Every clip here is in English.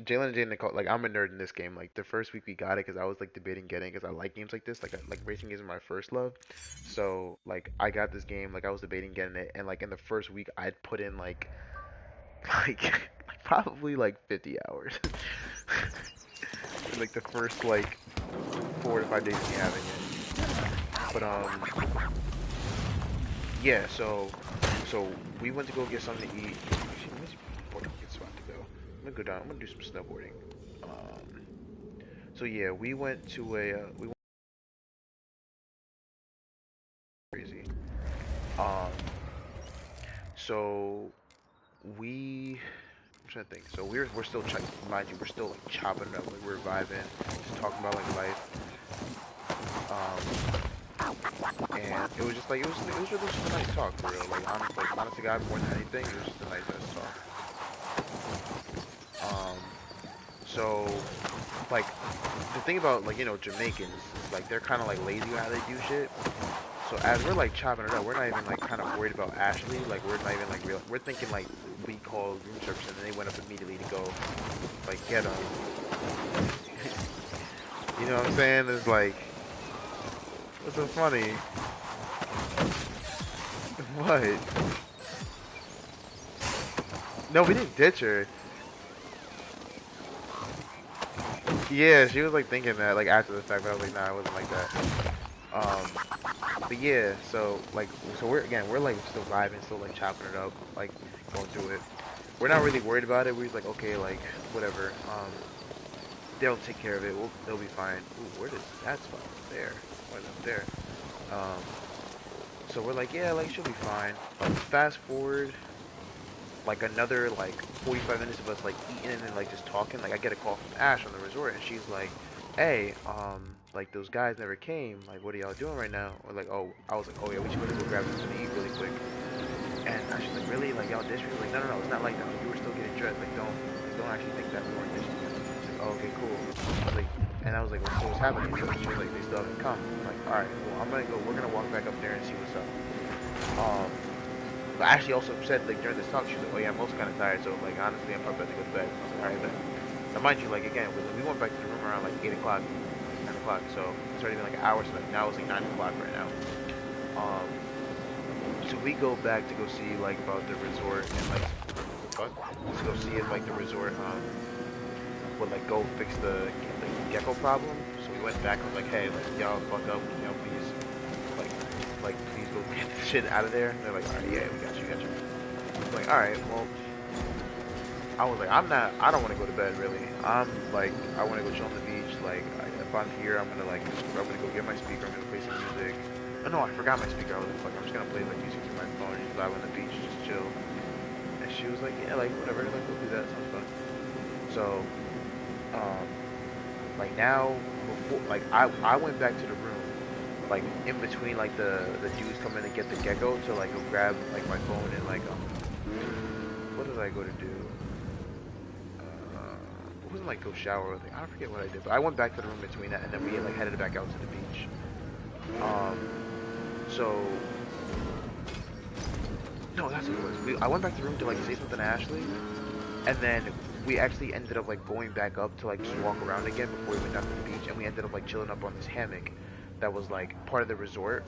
Jalen and Jaden call like I'm a nerd in this game. Like the first week we got it because I was like debating getting because I like games like this. Like racing games are my first love. So like I got this game. Like I was debating getting it, and like in the first week I'd put in like probably like 50 hours. In, like the first like 4 to 5 days of me having it. But yeah. So we went to go get something to eat. Actually, let me see before I get spot to go. I'm gonna go down. I'm gonna do some snowboarding. Um. So yeah, we went to a we went crazy. Um, so we I'm trying to think. So we're still mind you, we're still like chopping it up, like we're vibing, just talking about like life. Um, and it was just like it was really just a nice talk for real. Like honestly, God, more than anything, it was just a nice talk. So like the thing about like Jamaicans is like they're kind of like lazy with how they do shit. So as we're like chopping it up, we're not even like kind of worried about Ashley. Like we're not even like real. We're thinking like we called room service and then they went up immediately to go like get them. You know what I'm saying? It's like what's so funny? What? No, we didn't ditch her. Yeah, she was like thinking that like after the fact, but I was like, nah, it wasn't like that. Um, but yeah, so we're like still vibing, still like chopping it up, like going through it. We're not really worried about it. We're just like, okay, like whatever. They'll take care of it. They'll be fine. Ooh, where does that spot? There. Why is up there? Um, so we're like, yeah, like she'll be fine. Fast forward like another like 45 minutes of us like eating and like just talking. Like I get a call from Ash on the resort and she's like, hey, like those guys never came. Like what are y'all doing right now? Or like, oh, I was like, oh yeah, we should go grab something to eat really quick. And she's like, really? Like y'all dish me? Like no, no, no, it's not like that. Like, you were still getting dressed. Like don't actually think that we weren't dishing you. She's like, oh, okay, cool. I was like, and I was like, well, so what's happening? So she was like, they still haven't come. I'm like, all right, well, I'm gonna go. We're gonna walk back up there and see what's up. Um, but Ashley also said like during this talk, she was like, oh yeah, I'm also kind of tired. So like honestly, I'm probably about to go to bed. I was like, all right, but now mind you, like again, we went back to the room around like 8 o'clock, 9 o'clock. So it's already been like an hour. So like now it's like 9 o'clock right now. Um, so we go back to go see like about the resort and like what the fuck? Let's go see if like the resort would like go fix the gecko problem. So we went back and was like, hey, like y'all fuck up, please like please go get the shit out of there. And they're like, alright, yeah, we got you, got you. I'm like, alright, well, I was like, I don't want to go to bed really. I'm like, I want to go chill on the beach. Like, if I'm here, I'm gonna go get my speaker. I'm gonna play some music. Oh no, I forgot my speaker. I was like, I'm just gonna play like music through my phone and just live on the beach, just chill. And she was like, yeah, like whatever, like we'll do that. Sounds fun. So, um, like now, before, like I went back to the room, like in between like the dudes coming to get the gecko to like go grab like my phone and like what did I go to do? It wasn't like go shower or thing. I forget what I did, but I went back to the room between that, and then we like headed back out to the beach. Um, so no, that's what it was. I went back to the room to like say something to Ashley, and then we actually ended up like going back up to like just walk around again before we went down to the beach, and we ended up like chilling up on this hammock that was like part of the resort,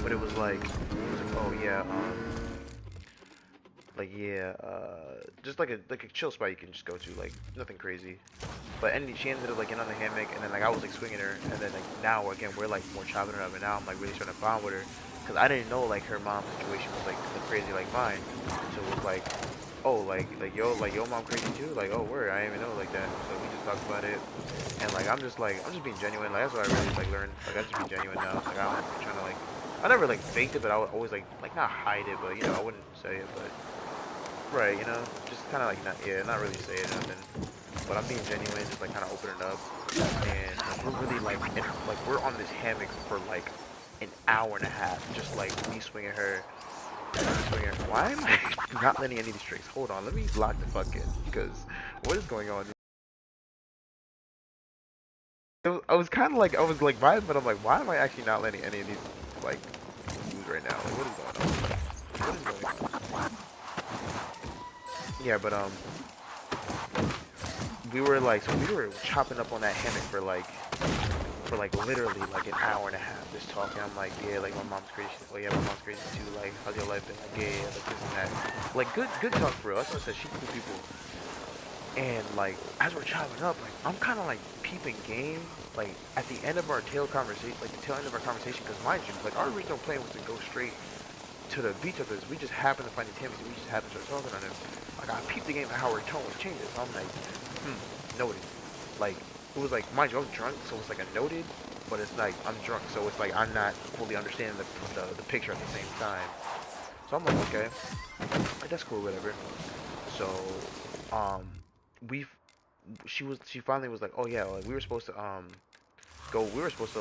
but it was like oh yeah, like yeah, just like a chill spot you can just go to, like nothing crazy. But she ended up like getting on the hammock, and then like I was like swinging her, and then like now again we're like more chopping it up, and now I'm like really starting to bond with her, cause I didn't know like her mom's situation was like crazy like mine, so it was like, oh like yo mom crazy too, like oh word I didn't even know like that, so we just talked about it, and like I'm just being genuine, like that's what I really like learned, like I just be genuine now, like I don't be trying to like I never like faked it, but I would always like not hide it, but I wouldn't say it, but right, just kind of like not yeah not really say it nothing. But I'm being genuine, just like kind of opening up, and like we're really like, like we're on this hammock for like an hour and a half, just like me swinging her, and I'm swinging her. Why am I not letting any of these tricks? Hold on, let me lock the fuck in, because what is going on? I was kind of like, I was like vibing, but I'm like, why am I actually not letting any of these like moves right now? Like, what is going on? What is going on? Yeah, but we were like, so we were chopping up on that hammock for like literally like an hour and a half, just talking. I'm like, yeah, like my mom's crazy. Oh yeah, my mom's crazy too. Like, how's your life been? Like, yeah, yeah, like this and that. Like, good talk for real. That's what I said. She cool people. And like, as we're chopping up, like I'm kind of like peeping game. Like at the end of our tail conversation, like the tail end of our conversation, because mind you, like our original plan was to go straight to the beach of this. We just happened to find the Timothy. We just happened to start talking on him. Like I peeped the game at how her tone was changing. So I'm like, noted. Like it was like, mind you, I was drunk, so it's like a noted, but it's like I'm drunk, so it's like I'm not fully understanding the picture at the same time. So I'm like, okay, like, that's cool, whatever. So, um, we she finally was like, oh yeah, like we were supposed to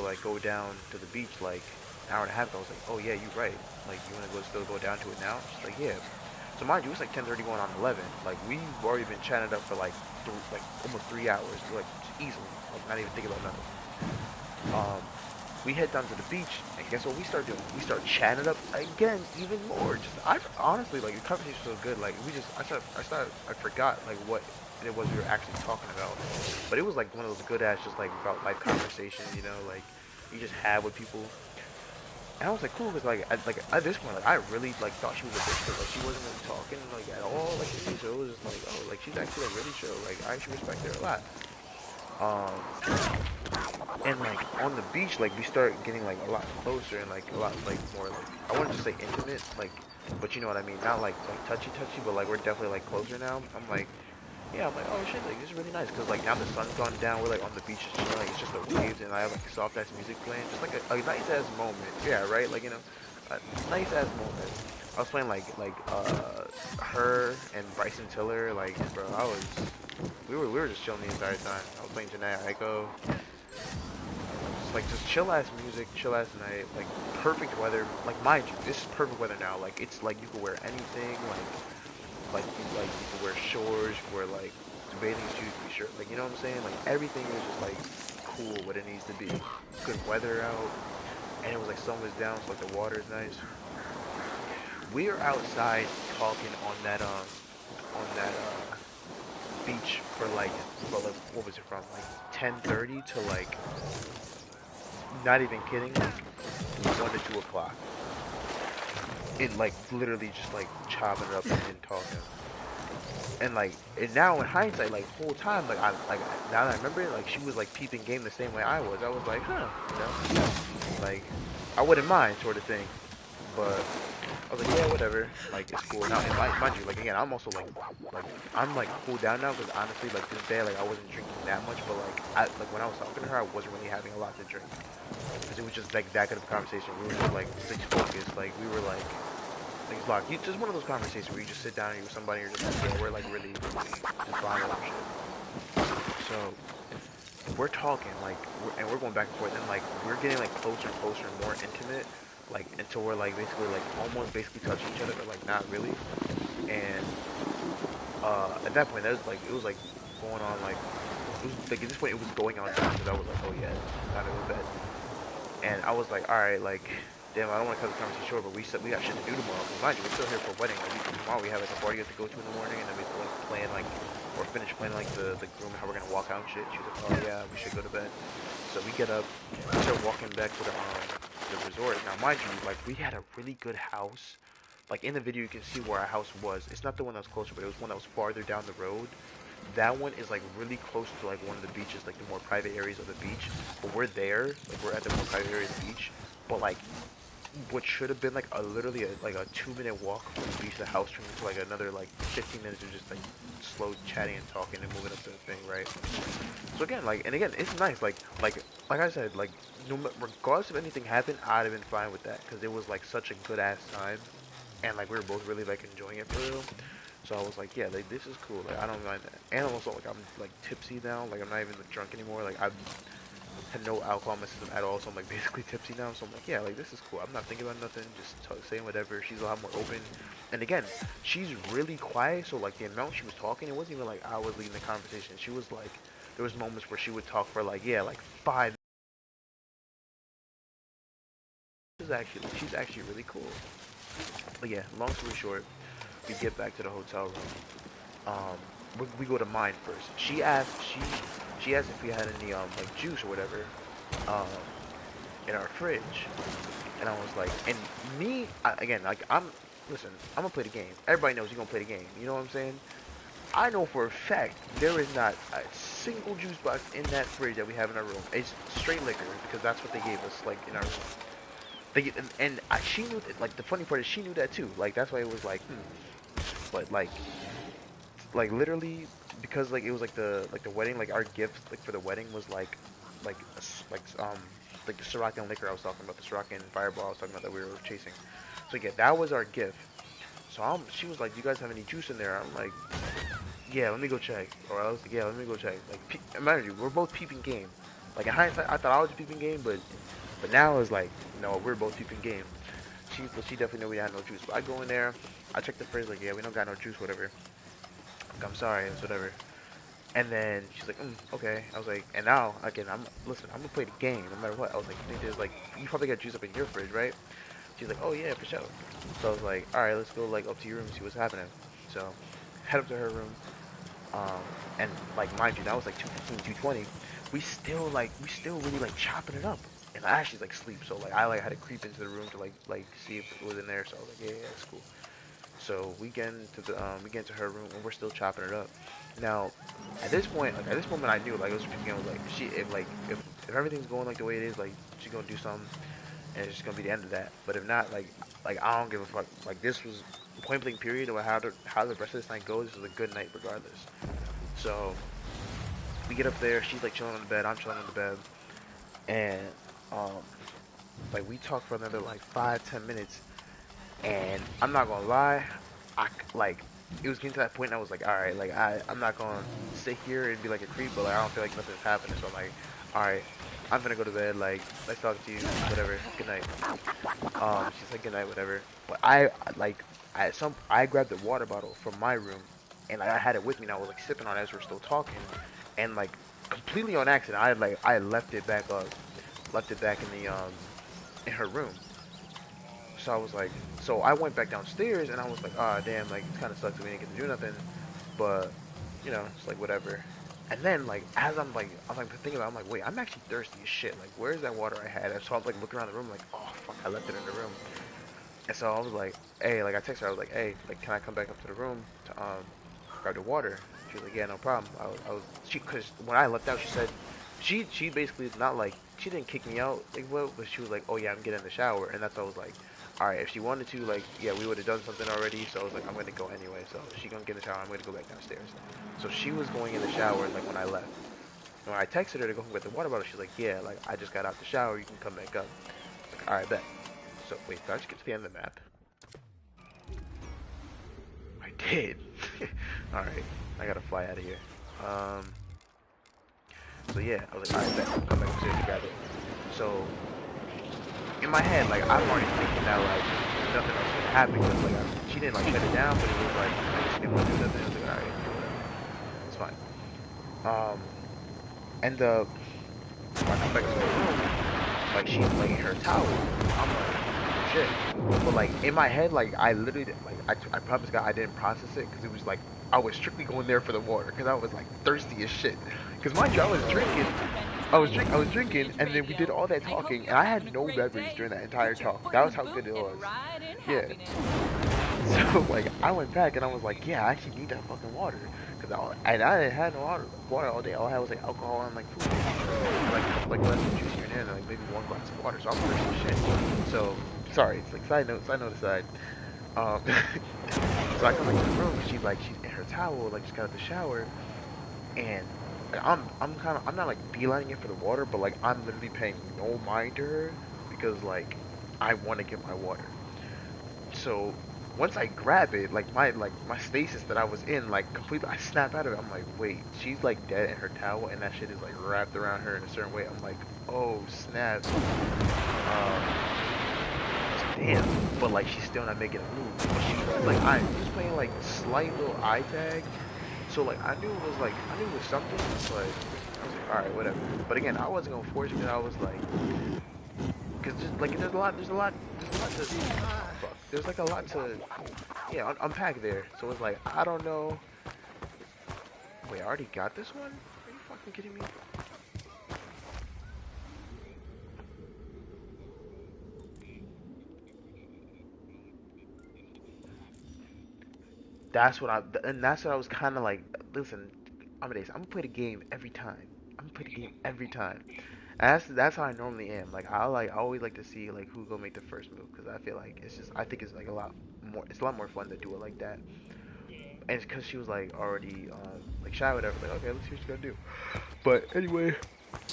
like go down to the beach like an hour and a half ago. I was like, oh yeah, you right. Like you wanna go still go down to it now? She's like, yeah. So mind you, it's like 10:30 going on 11. Like we've already been chatting up for like like almost 3 hours, like easily, like not even thinking about nothing. Um, we head down to the beach, and guess what we start doing? We start chatting up again, even more. Just I honestly like the conversation was so good. Like we just I forgot like what it was we were actually talking about, but it was like one of those good ass just like about life conversations, you know, like you just have with people. And I was like cool because like at this point like I really like thought she was a bitch because like she wasn't really talking like at all like to me, so it was just like oh like she's actually like really chill. Like I actually respect her a lot. Um, and like on the beach like we start getting like a lot closer and like a lot like more like I wouldn't just say intimate like but you know what I mean, not like touchy but like we're definitely like closer now. I'm like yeah, I'm like oh shit, like this is really nice because like now the sun's gone down, we're like on the beach just chilling, like it's just the waves and I have like soft ass music playing, just like a nice ass moment. Yeah, right, like you know a nice ass moment. I was playing her and Bryson Tiller, like bro I was we were just chilling the entire time. I was playing Janae Aiko. Just like just chill ass music, chill ass night, like perfect weather. Like mind you, this is perfect weather now. Like it's like you could wear anything. You could wear shorts, you could wear like bathing suit, shirt. Like you know what I'm saying? Like everything is just like cool what it needs to be. Good weather out, and it was like sun was down, so like the water is nice. We are outside talking on that beach for like what was it from like 10:30 to like not even kidding like 1 to 2 o'clock. It like literally just like chopping it up and talking. And like and now in hindsight, like whole time, now that I remember it, like she was like peeping game the same way I was. I was like, huh, you know, like I wouldn't mind sort of thing. But I was like, yeah, whatever. Like it's cool. Now, and mind you, like again, I'm also like I'm like cooled down now because honestly, like this day, like I wasn't drinking that much, but like when I was talking to her, I wasn't really having a lot to drink because it was just like that kind of conversation. We were just like six focused. Like we were like it's like you just one of those conversations where you just sit down and you're with somebody, and you're just like, yeah, we're like really just bonding and shit. So we're talking and we're going back and forth, and like we're getting like closer and closer and more intimate, like until we're like basically like almost basically touching each other, but like not really. And at that point, that was like it was like going on like it was like at this point it was going on time because I was like, oh yeah, it's time to go to bed. And I was like, all right, like, damn, I don't want to cut the conversation short, but we got shit to do tomorrow. Cause mind you, we're still here for a wedding. Like, tomorrow we have like a party we have to go to in the morning, and then we have to like plan like or finish planning like the groom and how we're gonna walk out and shit. She was like, oh yeah, we should go to bed. So we get up, we start walking back to the resort. Now, mind you, like we had a really good house. Like in the video, you can see where our house was. It's not the one that was closer, but it was one that was farther down the road. That one is like really close to like one of the beaches, like the more private areas of the beach. But we're there, like we're at the more private area of the beach. But like what should have been like literally like a 2 minute walk from the beach to the house turned into like another like 15 minutes of just like slow chatting and talking and moving up to the thing, right? So again, like and again, it's nice. Like I said, like no regardless if anything happened, I'd have been fine with that because it was like such a good ass time, and like we were both really like enjoying it for real. So I was like, yeah, like this is cool. Like I don't mind that. And also like I'm like tipsy now. Like I'm not even like, drunk anymore. Like I've had no alcohol in my system at all. So I'm like basically tipsy now. So I'm like, yeah, like this is cool. I'm not thinking about nothing. Just saying whatever. She's a lot more open. And again, she's really quiet. So like the amount she was talking, it wasn't even like I was leading the conversation. She was like, there was moments where she would talk for like yeah, like 5. She's actually really cool. But yeah, long story short, we get back to the hotel room. Um, we go to mine first. She asked if we had any like juice or whatever um in our fridge, and I was like, and me again, like listen, I'm gonna play the game. Everybody knows you're gonna play the game. You know what I'm saying? I know for a fact there is not a single juice box in that fridge that we have in our room. It's straight liquor because that's what they gave us, like in our room. She knew that, like the funny part is she knew that too. Like that's why it was like, but like literally because like it was like the wedding, like our gift like for the wedding was like like the Ciroc and liquor I was talking about, the Ciroc and Fireball I was talking about that we were chasing. So yeah, that was our gift. So she was like, "Do you guys have any juice in there?" I'm like, "Yeah, let me go check." Or I was like, "Yeah, let me go check." Like, imagine you, we're both peeping game. Like in hindsight, I thought I was peeping game, but now it's like, no, we're both peeping game. She definitely knew we had no juice. But I go in there, I check the fridge, like, yeah, we don't got no juice, whatever. Like, I'm sorry, it's whatever. And then she's like, okay. I was like, and now again, listen, I'm gonna play the game no matter what. I was like, you think there's like, you probably got juice up in your fridge, right? She's like, oh yeah, for sure. So I was like, all right, let's go like up to your room and see what's happening. So head up to her room. Um, and like mind you, that was like 2:15, 2:20. We still really like chopping it up. And I actually like sleep, so like I like had to creep into the room to like see if it was in there. So I was like, yeah, yeah, that's cool. So we get into her room and we're still chopping it up. Now, at this point, like at this moment, I knew like it was speaking. I was like, if everything's going like the way it is, like she's gonna do something, and it's just gonna be the end of that. But if not, like I don't give a fuck. Like this was point blank period. Or how the rest of this night goes. This was a good night regardless. So we get up there. She's like chilling on the bed. I'm chilling on the bed, and um like we talk for another like 5, 10 minutes. And I'm not gonna lie, like it was getting to that point. And I was like, all right, like I'm not gonna sit here and be like a creep, but like I don't feel like nothing's happening. So I'm like, all right, I'm gonna go to bed. Like nice talking to you, whatever. Good night. She's like good night, whatever. But I grabbed the water bottle from my room, and like, I had it with me. And I was like sipping on it as we're still talking, and like completely on accident, I left it back up, left it back in her room. So I was like, so I went back downstairs and I was like, ah, damn, like it kind of sucks that we didn't get to do nothing, but you know, it's like whatever. And then like as I'm like thinking about, it, I'm like, wait, I'm actually thirsty as shit. Like, where's that water I had? And so I'm like looking around the room, like, oh fuck, I left it in the room. And so I was like, hey, like I texted her, I was like, hey, like can I come back up to the room to grab the water? She was like, yeah, no problem. Cause when I left out, she said, she basically not like she didn't kick me out like well, but she was like, oh yeah, I'm getting in the shower, and that's why I was like, all right, if she wanted to, like, yeah, we would have done something already. So I was like, I'm gonna go anyway. So she gonna get in the shower. I'm gonna go back downstairs. So she was going in the shower like when I left. And when I texted her to go get the water bottle, she's like, yeah, like I just got out the shower. You can come back up. I was like, all right, bet. So wait, did I just get to the end of the map? I did. All right, I gotta fly out of here. Um. So yeah, I was like, all right, bet. Come back upstairs to grab it. So in my head, like I'm already thinking that like nothing else could happen because like she didn't like shut it down, but it was like I just didn't want to do nothing. I was like, all right, whatever, it's fine. Um, and when I come back to the room, like she's like in her towel. I'm like, shit. But like in my head, like I literally like I promise God I didn't process it because it was like I was strictly going there for the water because I was like thirsty as shit. Because mind you, I was drinking, and then we did all that talking, and I had no beverage during that entire talk. That was how good it was. Yeah. So like I went back and I was like, yeah, I actually need that fucking water because I didn't have no water all day. All I had was like alcohol and like food, and like a couple like glasses of juice here and there, and like maybe one glass of water. So I'm thirsty as shit. So sorry, it's like side note aside. Um, so I come back to the room, and she's in her towel, like just got out the shower, and like, I'm not like beelining it for the water, but like I'm literally paying no mind to her because like I want to get my water. So once I grab it, like my stasis that I was in, like completely, I snap out of it. I'm like, wait, she's like dead in her towel, and that shit is like wrapped around her in a certain way. I'm like, oh snap. Damn, but like she's still not making a move. But she like I was playing like slight little eye tag, so like I knew it was something, but I was like, all right, whatever. But again, I wasn't gonna force it because I was like, because just like there's a lot to fuck. There's like a lot to yeah unpack there. So it's like I don't know Wait, I already got this one? Are you fucking kidding me? And that's what I was kind of like. Listen, Amadeus, I'm gonna play the game every time. I'm gonna play the game every time. And that's how I normally am. Like I always like to see like who gonna make the first move because I feel like I think it's like a lot more. It's a lot more fun to do it like that. And it's because she was like already like shy or whatever. Like okay, let's see what she's gonna do. But anyway,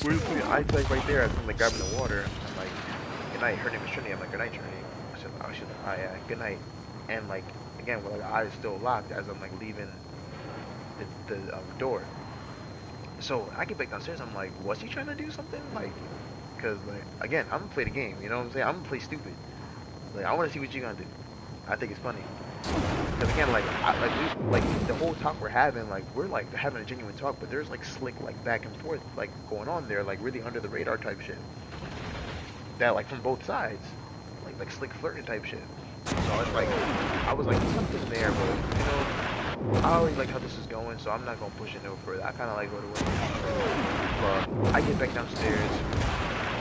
I like right there. I'm like grabbing the water. I'm like, good night. Her name is Trinity. I'm like, good night, Trinity. She's like, oh yeah, good night. And like again, with like eyes still locked as I'm like leaving the door. So I get back downstairs. I'm like, was he trying to do something? Like, cause like again, I'm gonna play the game. You know what I'm saying? I'm gonna play stupid. Like I want to see what you're gonna do. I think it's funny. Cause again, like the whole talk we're having, like we're like having a genuine talk, but there's like slick like back and forth like going on there, like really under the radar type shit. That like from both sides, like slick flirting type shit. So it's like I was like something there, but you know I already like how this is going, so I'm not gonna push it no further. I kind of like go to work. But I get back downstairs.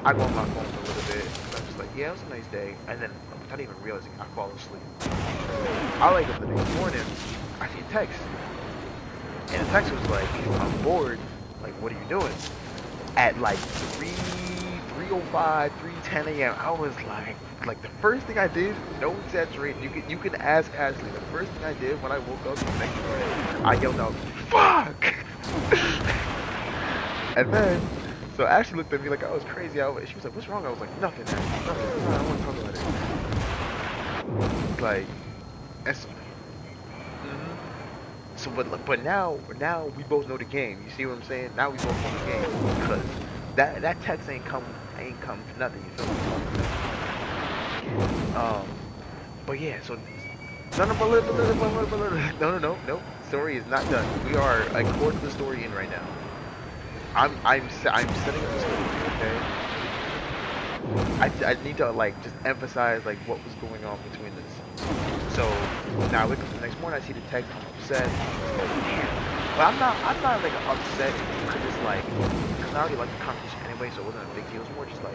I go on my phone for a little bit. I'm just like, yeah, it was a nice day. And then, without even realizing, I fall asleep. I wake up the next morning. I see a text. And the text was like, I'm bored. Like, what are you doing? At like 3:05, 3:10 a.m. I was like the first thing I did, no exaggeration. You can ask Ashley. The first thing I did when I woke up the next morning, I yelled out, "Fuck!" And then, so Ashley looked at me like I was crazy. She was like, "What's wrong?" I was like, "Nothing, Ashley, nothing. I don't want to talk about it." Like, and so, mhm. So, but now we both know the game. You see what I'm saying? Now we both know the game because that text ain't come for nothing. You feel me? Um, but yeah. So no. Story is not done. We are a quarter of the story in right now. I'm setting up the story. Okay. I need to like just emphasize like what was going on between this. So now I wake up the next morning, I see the text, I'm upset. Like, damn. But I'm not like upset because it's like, because I already like the competition anyway, so it wasn't a big deal. It was more just like,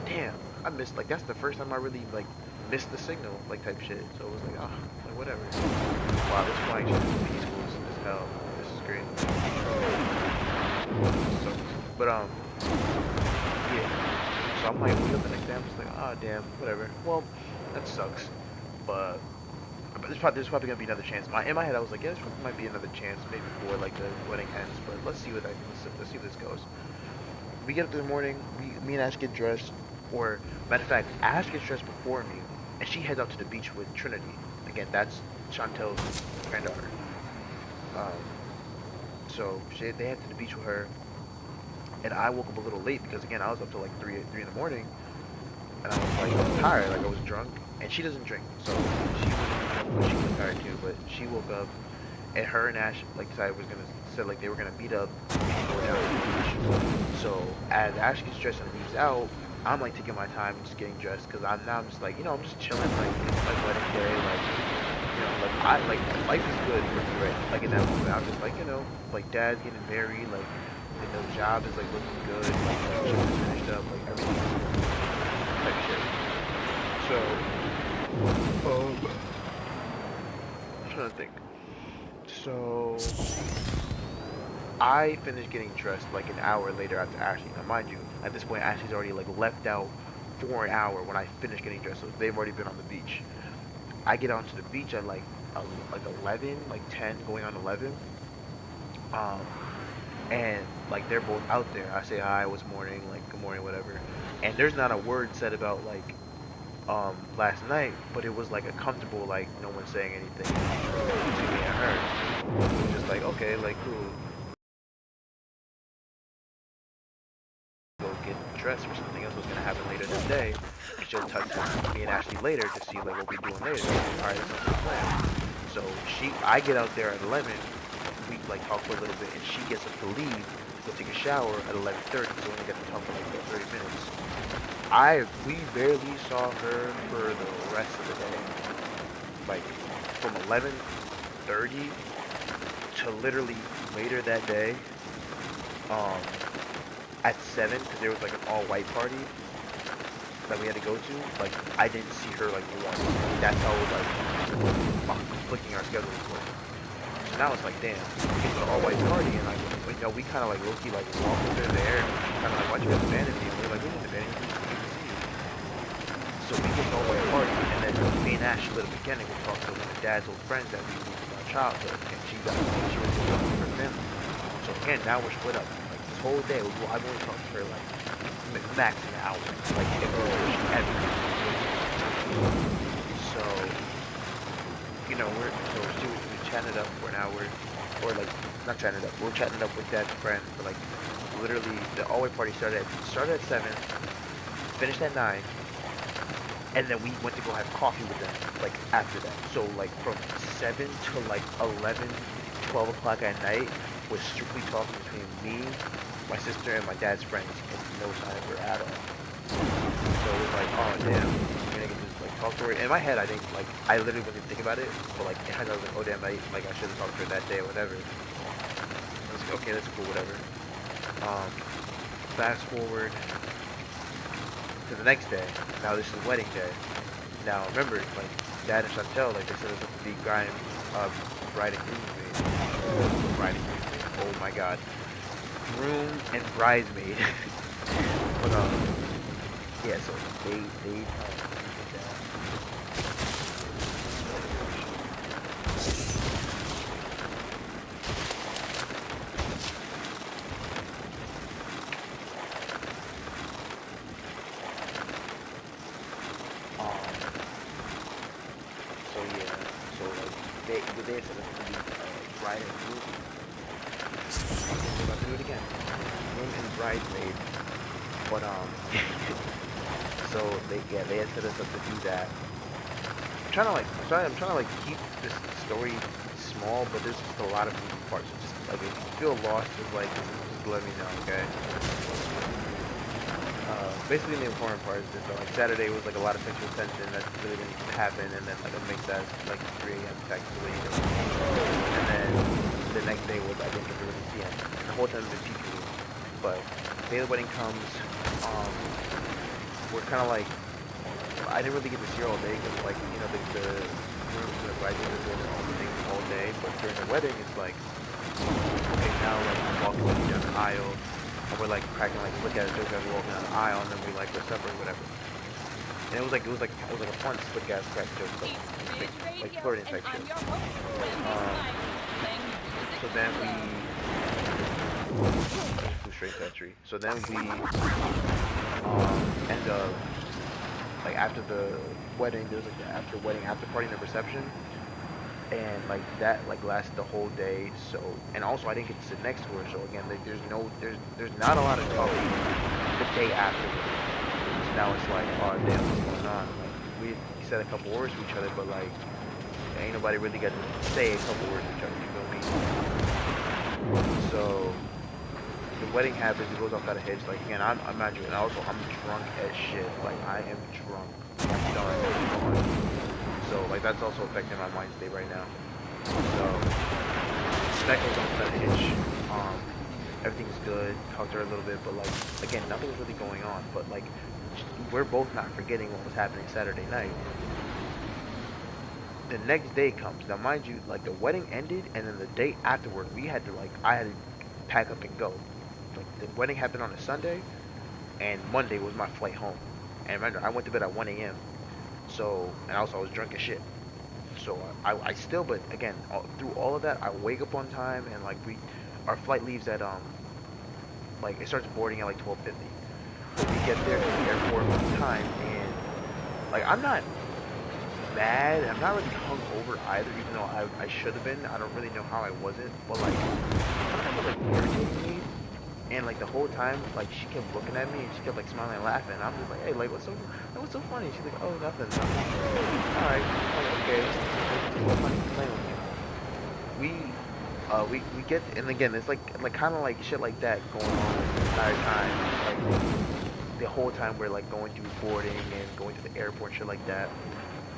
damn, I missed, like that's the first time I really like missed the signal, like type shit. So it was like, ah, like whatever. Wow, this flying shit is peaceful as hell. This is great. So, but yeah. So I'm like, wake up the next day, I'm just like, ah, damn, whatever. Well, that sucks. But there's probably gonna be another chance. In my head, I was like, yeah, there might be another chance, maybe before like the wedding ends. But let's see where this goes. We get up in the morning. Me and Ash get dressed, or matter of fact, Ash gets dressed before me, and she heads out to the beach with Trinity. Again, that's Chantel's granddaughter. Um, so they head to the beach with her, and I woke up a little late because again I was up till like three in the morning, and I was tired, like I was drunk, and she doesn't drink, so she wasn't drunk, but she was tired too. But she woke up, and her and Ash like decided said like they were gonna meet up and go down to the beach. So as Ash gets dressed and leaves out, I'm like taking my time just getting dressed because I'm just like I'm just chilling like it's my wedding day, like like I like life is good for me right like in that moment. I'm just like like dad's getting married, like the job is like looking good, like the shit is finished up, like everything type shit. So, I'm trying to think. So, I finished getting dressed like an hour later after Ashley. Now, mind you, at this point, Ashley's already like left out for an hour when I finished getting dressed, so they've already been on the beach. I get onto the beach at like 11, like 10, going on 11. Um, and like they're both out there. I say hi, what's morning, like good morning, whatever. And there's not a word said about like last night, but it was like a comfortable like no one saying anything between me and her. It was just like okay, like cool. Go get dressed for something else was gonna happen later that day. And she'll touch me and Ashley later to see like what we're doing later. Alright, that sounds like a plan. So I get out there at 11. We like talk for a little bit, and she gets up to leave to go take a shower at 11:30. So we only get to talk for like 30 minutes. We barely saw her for the rest of the day. Like from 11:30 to literally later that day, um, at 7, because there was like an all-white party that we had to go to. Like, I didn't see her like once. That's how like conflicting our schedules were. So now it's like, damn, we get to the all-white party, and like, we kind of like low-key like walk over there, and she kind of like, why'd you guys abandon me? And we're like, we didn't abandon you. We didn't see you. So we get to the all-white party, and then me and Ash split up again, and we talked to one of Dad's old friends that we knew from our childhood, and she was with her family. So again, now we're split up. Like this whole day, I've only talked to her like max an hour. Like if we're everything. So we chatted up for an hour, or like not chatting it up. We're chatting it up with Dad's friend for like literally the all-white party started at 7, finished at 9, and then we went to go have coffee with them like after that. So like from 7 to like 11, 12 o'clock at night was strictly talking between me, my sister, and my dad's friends, and no sign of her at all. So it was like, oh damn, I'm gonna get to like talk to her. In my head, I think like I literally wasn't thinking about it, but like in my head, I was like, oh damn, I should have talked to her that day or whatever. I was like, okay, that's cool, whatever. Fast forward to the next day. Now this is wedding day. Now remember, like Dad and Chantel, like they said it was the bride and groomsmaid. Bride and groomsmaid. Oh my God, groom and bridesmaid. But yeah. So they did that. So yeah. So like they said it's gonna be bride and groom. We're about to do it again. Groom and bridesmaid. But so they had set us up to do that. I'm trying to like keep this story small, but there's just a lot of moving parts. So just like if you feel lost, just let me know, okay? Basically the important part is just like Saturday was like a lot of sexual tension that really didn't happen, and then like a mix as like 3 a.m. technically, and then the next day was I didn't get to really see him, and the whole time it's been peaking me. But day of the wedding comes, we're kind of like I didn't really get to see her all day because like the rooms and the bridesmaids are doing their own thing all day, but during the wedding it's like okay now like I'm walking with you down the aisle. And we're like cracking like slick ass jokes as we're walking down the aisle, and then we like we're separate, whatever. And it was like a fun slick ass crack joke, like flirting type shit. So then we straight to that tree. So then we end up like after the wedding, there's like the after party and the reception. And like that like lasted the whole day. So and also I didn't get to sit next to her, so again like, there's not a lot of talking the day afterwards. So now it's like, oh damn, what's going on? Like we said a couple words to each other, but like ain't nobody really got to say a couple words to each other, you feel me? So the wedding happens, it goes off out of hitch. Like again, I'm not doing, also I'm drunk as shit. Like I am drunk. I'm done. So like that's also affecting my mind state right now. So that goes on that hitch. Everything's good. Talked to her a little bit, but like again, nothing's really going on. But like we're both not forgetting what was happening Saturday night. The next day comes. Now mind you, like the wedding ended, and then the day afterward, I had to pack up and go. Like the wedding happened on a Sunday, and Monday was my flight home. And remember, I went to bed at 1 a.m. So, and also I was drunk as shit. So I still, but again, through all of that, I wake up on time, and like our flight leaves at like it starts boarding at like 12:50. So we get there to the airport on time, and like I'm not mad, I'm not really hungover either, even though I should have been. I don't really know how I wasn't, but like something was like irritating me. And like the whole time, like she kept looking at me and she kept like smiling and laughing. I'm just like, hey, like what's so funny? She's like, oh, nothing. All right, like, okay. What's funny? Playing with you. We get, and again, it's like kind of like shit like that going on the entire time. Like the whole time we're like going through boarding and going to the airport, shit like that.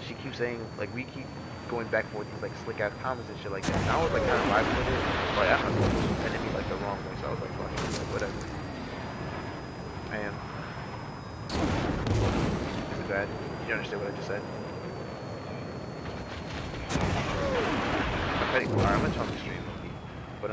She keeps saying like we keep going back and forth these like slick ass comments and shit like that. And I was like kind of vibing with it, but I don't know, it was sending me like the wrong way, so I was like, fuck it, like, whatever. Man, this is bad. You understand what I just said? I'm petty. Alright, I'm gonna talk to stream, but